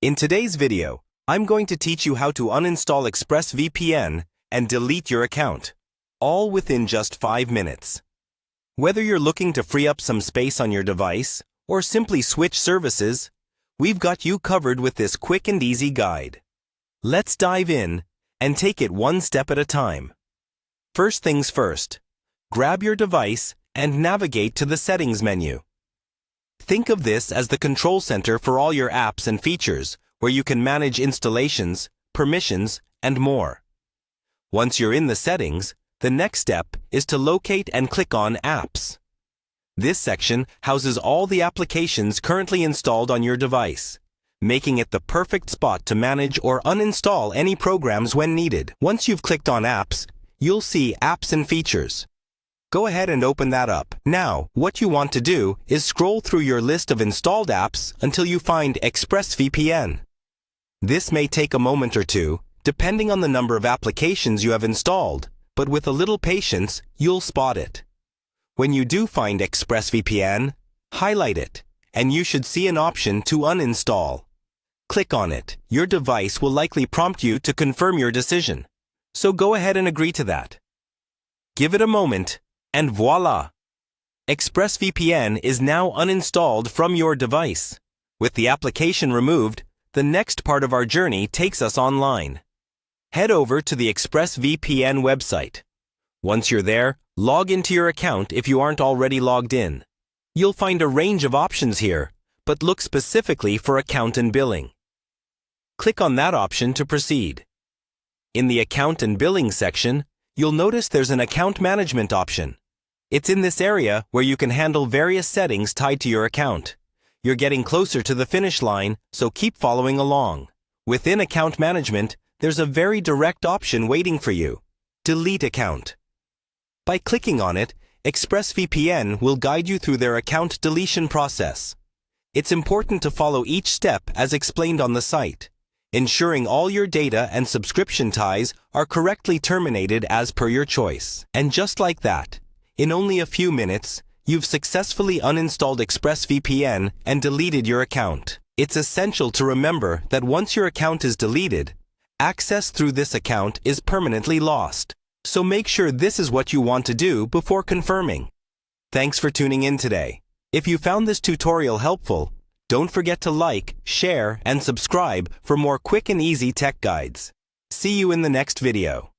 In today's video, I'm going to teach you how to uninstall ExpressVPN and delete your account, all within just 5 minutes. Whether you're looking to free up some space on your device or simply switch services, we've got you covered with this quick and easy guide. Let's dive in and take it one step at a time. First things first, grab your device and navigate to the Settings menu. Think of this as the control center for all your apps and features, where you can manage installations, permissions, and more. Once you're in the settings, the next step is to locate and click on Apps. This section houses all the applications currently installed on your device, making it the perfect spot to manage or uninstall any programs when needed. Once you've clicked on Apps, you'll see Apps and Features. Go ahead and open that up. Now, what you want to do is scroll through your list of installed apps until you find ExpressVPN. This may take a moment or two, depending on the number of applications you have installed, but with a little patience, you'll spot it. When you do find ExpressVPN, highlight it, and you should see an option to uninstall. Click on it. Your device will likely prompt you to confirm your decision, so go ahead and agree to that. Give it a moment, and voila! ExpressVPN is now uninstalled from your device. With the application removed, the next part of our journey takes us online. Head over to the ExpressVPN website. Once you're there, log into your account if you aren't already logged in. You'll find a range of options here, but look specifically for account and billing. Click on that option to proceed. In the Account and Billing section, you'll notice there's an Account Management option. It's in this area where you can handle various settings tied to your account. You're getting closer to the finish line, so keep following along. Within Account Management, there's a very direct option waiting for you: Delete Account. By clicking on it, ExpressVPN will guide you through their account deletion process. It's important to follow each step as explained on the site, ensuring all your data and subscription ties are correctly terminated as per your choice. And just like that, in only a few minutes, you've successfully uninstalled ExpressVPN and deleted your account. It's essential to remember that once your account is deleted, access through this account is permanently lost. So make sure this is what you want to do before confirming. Thanks for tuning in today. If you found this tutorial helpful, don't forget to like, share, and subscribe for more quick and easy tech guides. See you in the next video.